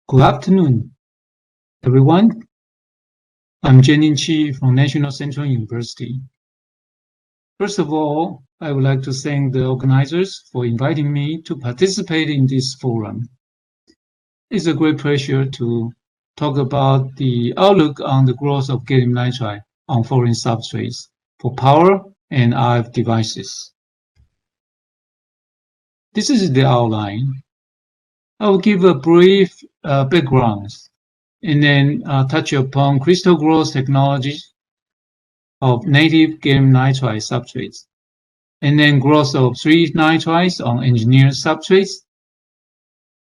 Good afternoon, everyone. I'm Chyi from National Central University. First of all, I would like to thank the organizers for inviting me to participate in this forum. It's a great pleasure to talk about the outlook on the growth of gallium nitride on foreign substrates for power and RF devices. This is the outline. I will give a brief background and then touch upon crystal growth technologies of native gallium nitride substrates, and then growth of 3 nitrides on engineered substrates,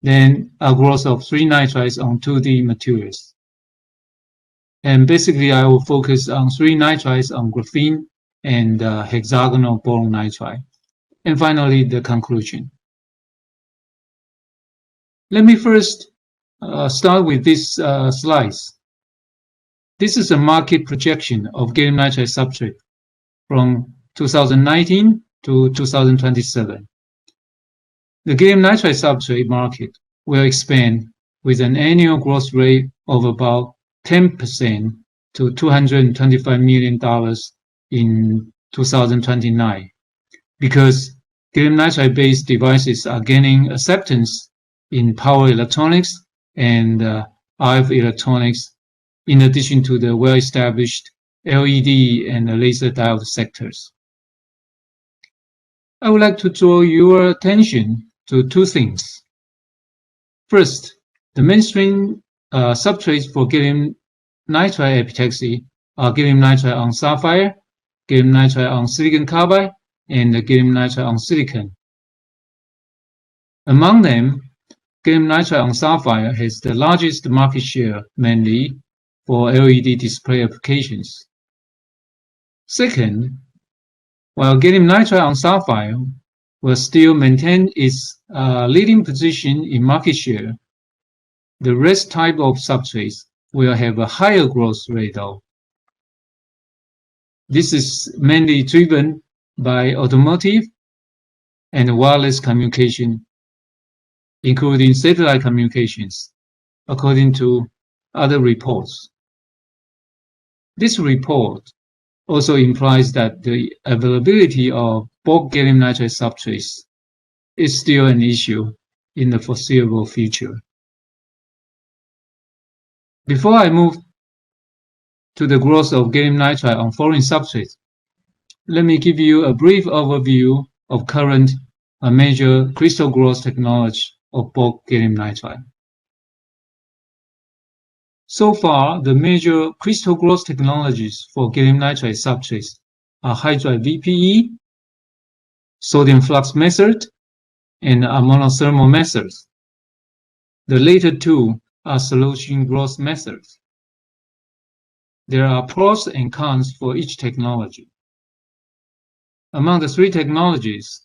then a growth of 3 nitrides on 2D materials. And basically, I will focus on 3 nitrides on graphene and hexagonal boron nitride. And finally, the conclusion. Let me first start with this slides. This is a market projection of gallium nitride substrate from 2019 to 2027. The gallium nitride substrate market will expand with an annual growth rate of about 10% to $225 million in 2029, because gallium nitride-based devices are gaining acceptance in power electronics and RF electronics, in addition to the well-established LED and laser diode sectors. I would like to draw your attention to two things. First, the mainstream substrates for gallium nitride epitaxy are gallium nitride on sapphire, gallium nitride on silicon carbide, and gallium nitride on silicon. Among them, gallium nitride on sapphire has the largest market share, mainly for LED display applications. Second, while gallium nitride on sapphire will still maintain its leading position in market share, the rest type of substrates will have a higher growth rate though. This is mainly driven by automotive and wireless communication, including satellite communications, according to other reports. This report also implies that the availability of bulk gallium nitride substrates is still an issue in the foreseeable future. Before I move to the growth of gallium nitride on foreign substrates, let me give you a brief overview of current major crystal growth technology of bulk gallium nitride. So far, the major crystal growth technologies for gallium nitride substrates are hydride VPE, sodium flux method, and Amano thermal methods. The later two are solution growth methods. There are pros and cons for each technology. Among the three technologies,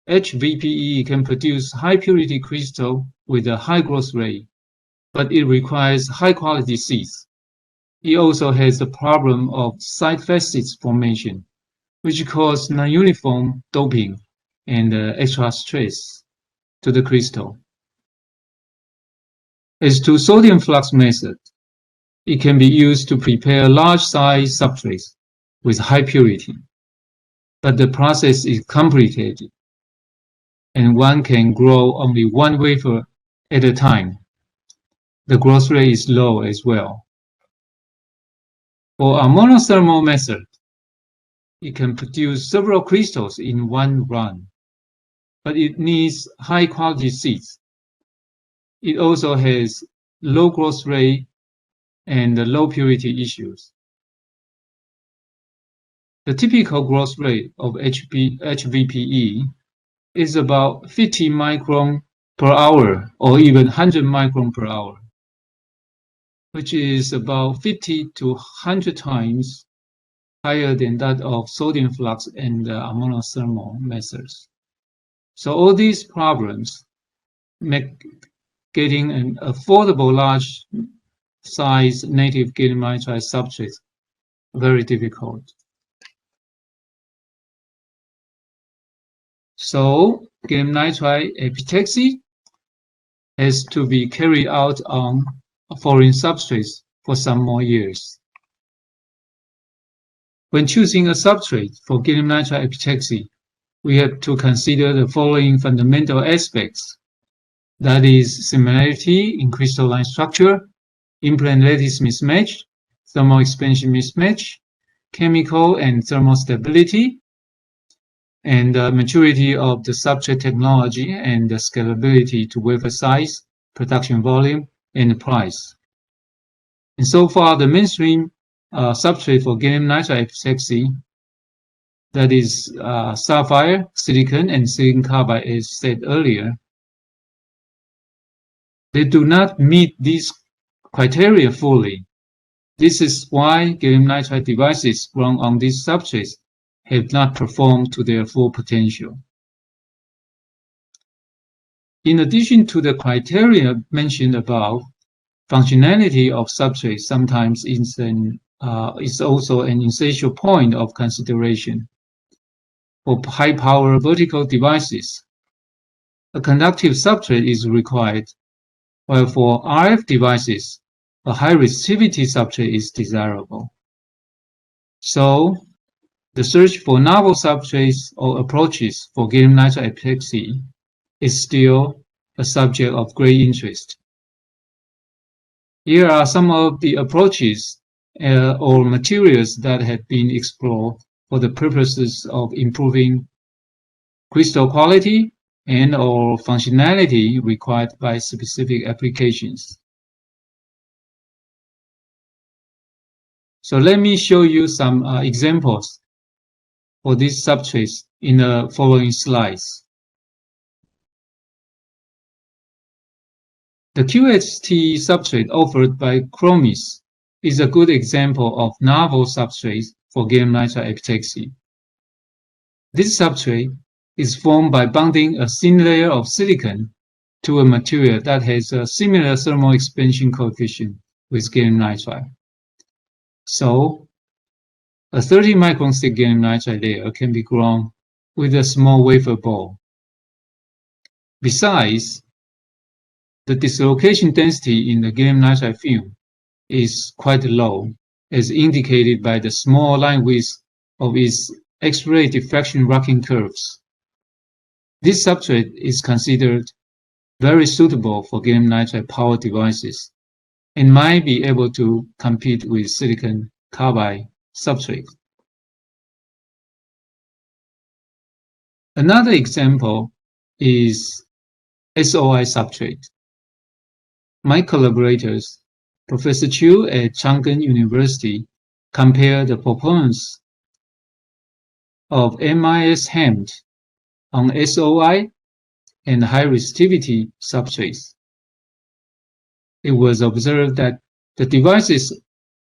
HVPE can produce high purity crystal with a high growth rate, but it requires high quality seeds. It also has the problem of side facets formation, which cause non-uniform doping and extra stress to the crystal. As to sodium flux method, it can be used to prepare large size substrates with high purity, but the process is complicated, and one can grow only one wafer at a time. The growth rate is low as well. For Amano thermal method, it can produce several crystals in one run, but it needs high quality seeds. It also has low growth rate and low purity issues. The typical growth rate of HVPE is about 50 micron per hour or even 100 micron per hour, which is about 50 to 100 times higher than that of sodium flux and Amano thermal methods. So all these problems make getting an affordable large size native gallium nitride substrate very difficult. So gallium nitride epitaxy has to be carried out on foreign substrates for some more years. When choosing a substrate for gallium nitride epitaxy, we have to consider the following fundamental aspects. That is similarity in crystalline structure, in-plane lattice mismatch, thermal expansion mismatch, chemical and thermal stability, and the maturity of the substrate technology and the scalability to wafer size, production volume, and price. And so far, the mainstream substrate for gallium nitride epitaxy, that is sapphire, silicon, and silicon carbide, as said earlier, they do not meet these criteria fully. This is why gallium nitride devices run on these substrates have not performed to their full potential. In addition to the criteria mentioned above, functionality of substrates sometimes is also an essential point of consideration. For high-power vertical devices, a conductive substrate is required, while for RF devices, a high-resistivity substrate is desirable. So, the search for novel substrates or approaches for gallium nitride epitaxy is still a subject of great interest. Here are some of the approaches or materials that have been explored for the purposes of improving crystal quality and or functionality required by specific applications. So let me show you some examples for these substrates in the following slides. The QST substrate offered by Chromis is a good example of novel substrates for gallium nitride epitaxy. This substrate is formed by bonding a thin layer of silicon to a material that has a similar thermal expansion coefficient with gallium nitride. So, a 30-micron thick gallium nitride layer can be grown with a small wafer ball. Besides, the dislocation density in the gallium nitride film is quite low, as indicated by the small line width of its X-ray diffraction rocking curves. This substrate is considered very suitable for gallium nitride power devices and might be able to compete with silicon carbide substrate. Another example is SOI substrate. My collaborators, Professor Chyi at Chang'an University, compared the performance of MIS HAMD on SOI and high-resistivity substrates. It was observed that the devices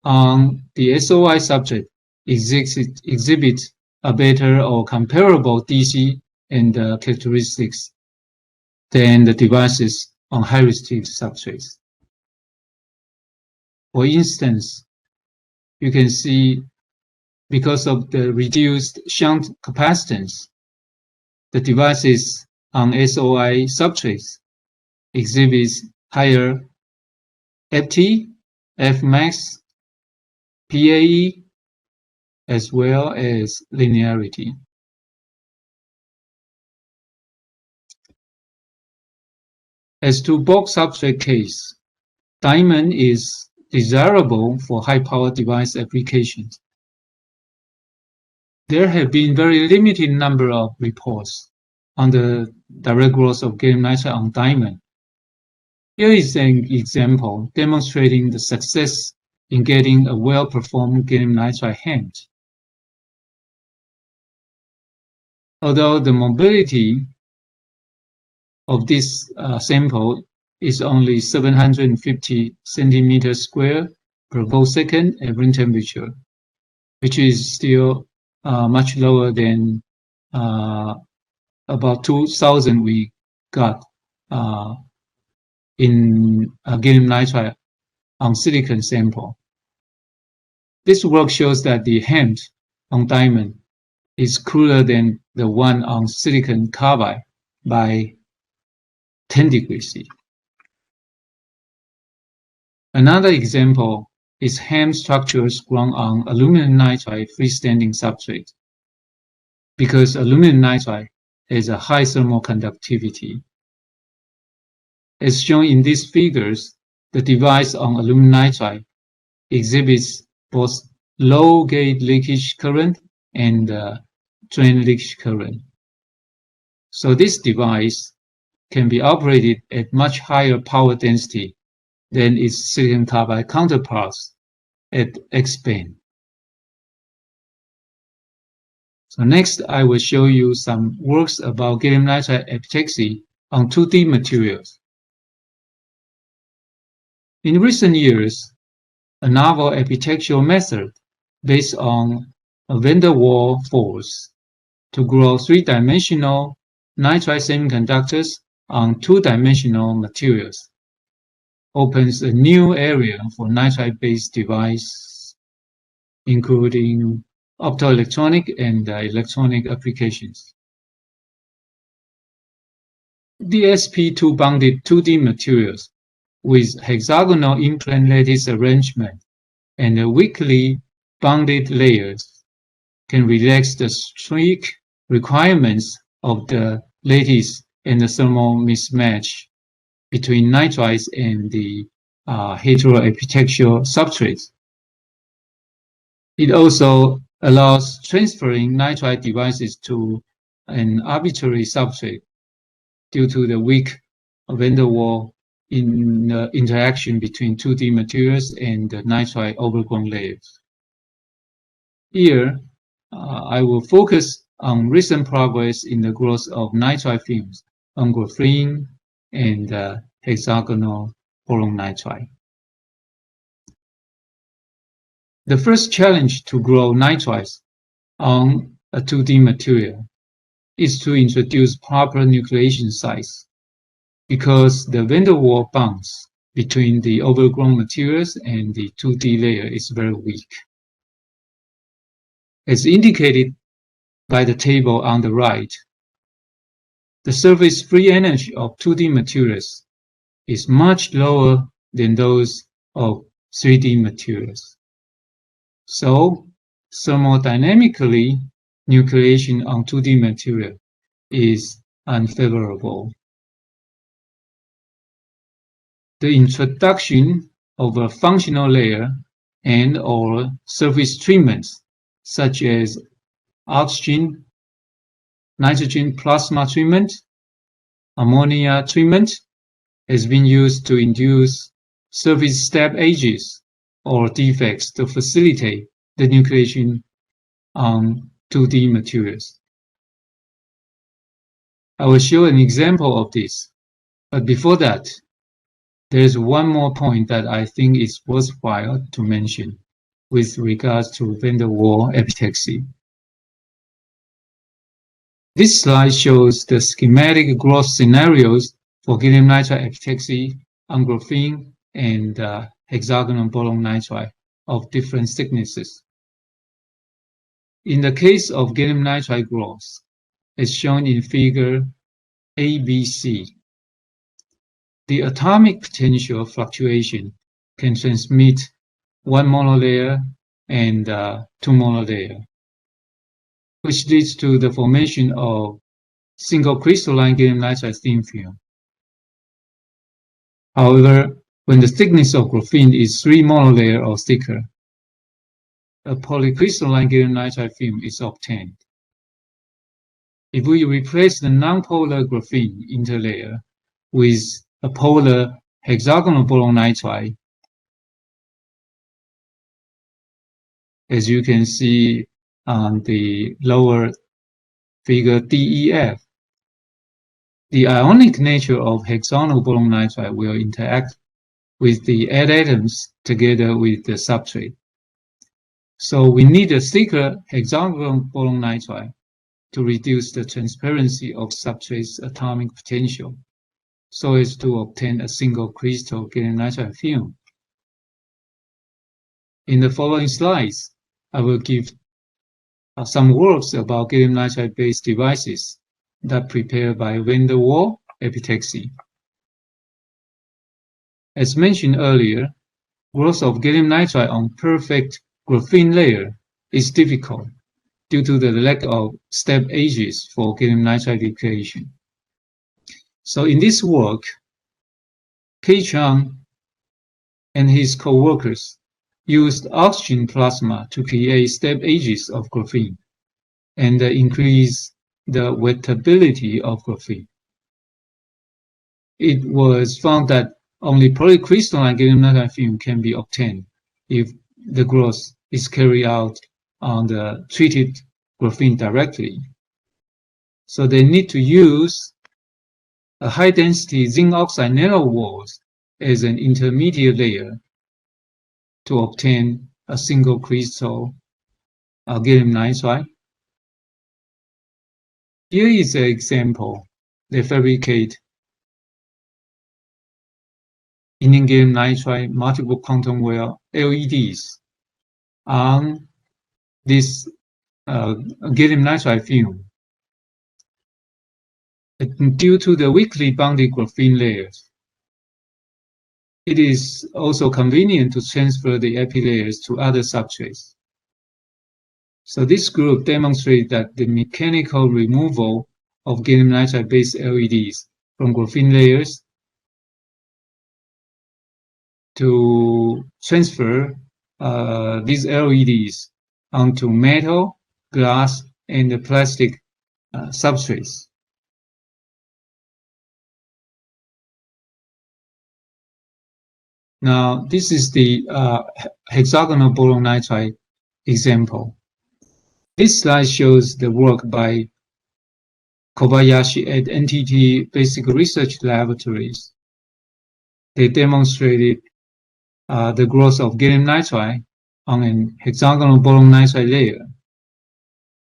on the SOI substrate exhibit a better or comparable DC and characteristics than the devices on high-resistivity substrates. For instance, you can see because of the reduced shunt capacitance, the devices on SOI substrates exhibits higher FT, Fmax, PAE, as well as linearity. As to bulk substrate case, diamond is desirable for high-power device applications. There have been very limited number of reports on the direct growth of gallium nitride on diamond. Here is an example demonstrating the success in getting a well-performed gallium nitride HAMD. Although the mobility of this sample is only 750 centimeters square per voltsecond at room temperature, which is still much lower than about 2000 we got in gallium nitride on silicon sample. This work shows that the HAMD on diamond is cooler than the one on silicon carbide by 10 degrees C. Another example is HAM structures grown on aluminum nitride freestanding substrate, because aluminum nitride has a high thermal conductivity. As shown in these figures, the device on aluminum nitride exhibits both low gate leakage current and drain leakage current. So this device can be operated at much higher power density than its silicon carbide counterparts at X-band. So next, I will show you some works about gallium nitride epitaxy on 2D materials. In recent years, a novel epitaxial method based on a van der Waals force to grow three-dimensional nitride semiconductors on two-dimensional materials opens a new area for nitride-based devices, including optoelectronic and electronic applications. DSP two-bonded 2D materials with hexagonal in-plane lattice arrangement and weakly bonded layers can relax the strict requirements of the lattice and the thermal mismatch between nitrides and the heteroepitaxial substrates. It also allows transferring nitride devices to an arbitrary substrate due to the weak van der Waals in the interaction between 2D materials and the nitride overgrown layers. Here, I will focus on recent progress in the growth of nitride films on graphene and hexagonal boron nitride. The first challenge to grow nitrides on a 2D material is to introduce proper nucleation size, because the van der Waals bonds between the overgrown materials and the 2D layer is very weak. As indicated by the table on the right, the surface free energy of 2D materials is much lower than those of 3D materials. So, thermodynamically, nucleation on 2D material is unfavorable. The introduction of a functional layer and/or surface treatments such as oxygen, nitrogen plasma treatment, ammonia treatment has been used to induce surface step edges or defects to facilitate the nucleation on 2D materials. I will show an example of this, but before that, there is one more point that I think is worthwhile to mention with regards to van der Waals epitaxy. This slide shows the schematic growth scenarios for gallium nitride epitaxy on graphene and hexagonal boron nitride of different thicknesses. In the case of gallium nitride growth, as shown in figure ABC, the atomic potential fluctuation can transmit one monolayer and two monolayer, which leads to the formation of single crystalline gallium nitride thin film. However, when the thickness of graphene is 3 monolayer or thicker, a polycrystalline gallium nitride film is obtained. If we replace the nonpolar graphene interlayer with a polar hexagonal boron nitride, as you can see on the lower figure DEF, the ionic nature of hexagonal boron nitride will interact with the add atoms together with the substrate. So we need a thicker hexagonal boron nitride to reduce the transparency of substrate's atomic potential, so as to obtain a single crystal gallium nitride film. In the following slides, I will give some works about gallium nitride-based devices that prepare by van der Waals epitaxy. As mentioned earlier, growth of gallium nitride on perfect graphene layer is difficult due to the lack of step edges for gallium nitride depletion. So in this work, Chyi and his co-workers used oxygen plasma to create step edges of graphene and increase the wettability of graphene. It was found that only polycrystalline gallium nitride film can be obtained if the growth is carried out on the treated graphene directly. So they need to use a high-density zinc oxide nanowalls as an intermediate layer to obtain a single crystal gallium nitride. Here is an example. They fabricate indium gallium nitride multiple quantum well LEDs on this gallium nitride film. Due to the weakly bonded graphene layers, it is also convenient to transfer the epi layers to other substrates. So this group demonstrated that the mechanical removal of gallium nitride-based LEDs from graphene layers to transfer these LEDs onto metal, glass, and plastic substrates. Now, this is the hexagonal boron nitride example. This slide shows the work by Kobayashi at NTT Basic Research Laboratories. They demonstrated the growth of gallium nitride on an hexagonal boron nitride layer.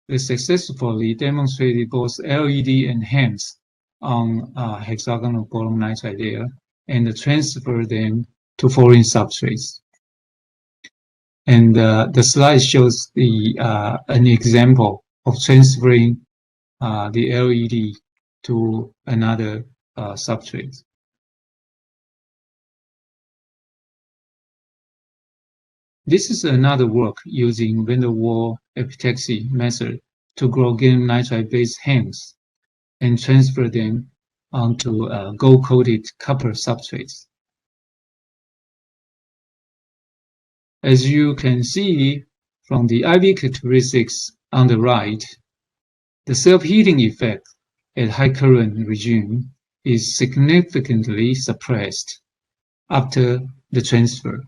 They successfully demonstrated both LED and HEMS on hexagonal boron nitride layer and transferred them to foreign substrates. And the slide shows an example of transferring the LED to another substrate. This is another work using van der Waals epitaxy method to grow gallium nitride-based HEMS and transfer them onto gold-coated copper substrates. As you can see from the IV characteristics on the right, the self-heating effect at high current regime is significantly suppressed after the transfer,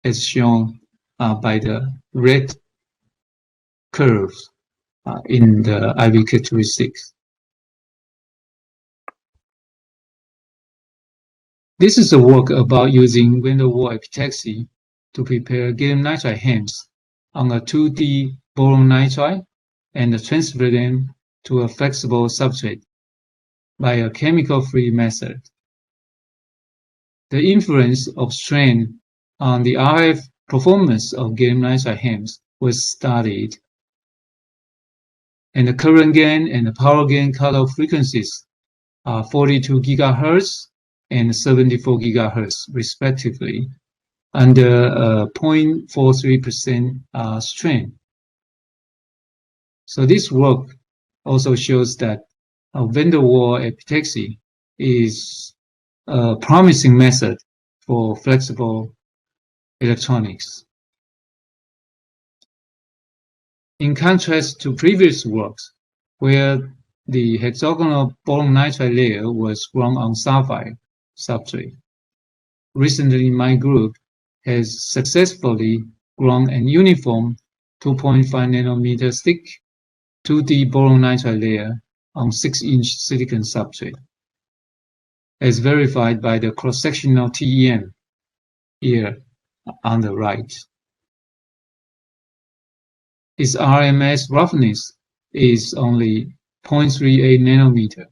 as shown by the red curves in the IV characteristics. This is a work about using van der Waals epitaxy to prepare gallium nitride HEMS on a 2D boron nitride and transfer them to a flexible substrate by a chemical-free method. The influence of strain on the RF performance of gallium nitride HEMS was studied, and the current gain and the power gain cutoff frequencies are 42 GHz and 74 GHz respectively, under 0.43% strain. So this work also shows that van der Waals epitaxy is a promising method for flexible electronics. In contrast to previous works, where the hexagonal boron nitride layer was grown on sapphire substrate, recently my group has successfully grown an uniform 2.5 nanometer thick 2D boron nitride layer on 6-inch silicon substrate, as verified by the cross-sectional TEM here on the right. Its RMS roughness is only 0.38 nanometer.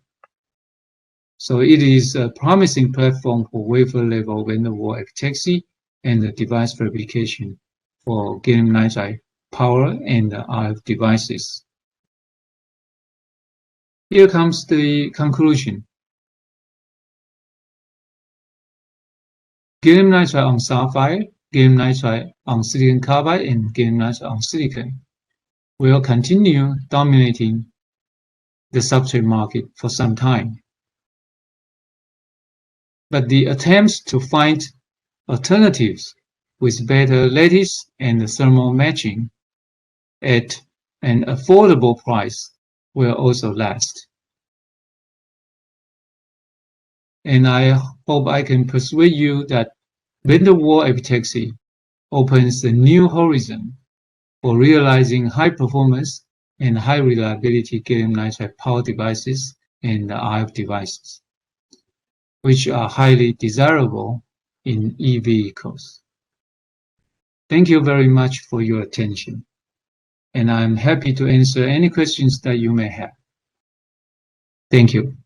So it is a promising platform for wafer-level van der Waals epitaxy and the device fabrication for gallium nitride power and RF devices. Here comes the conclusion. gallium nitride on sapphire, gallium nitride on silicon carbide, and gallium nitride on silicon will continue dominating the substrate market for some time. But the attempts to find alternatives with better lattice and thermal matching at an affordable price will also last. And I hope I can persuade you that van der Waals epitaxy opens a new horizon for realizing high performance and high reliability gallium nitride power devices and RF devices, which are highly desirable in EV vehicles. Thank you very much for your attention, and I'm happy to answer any questions that you may have. Thank you.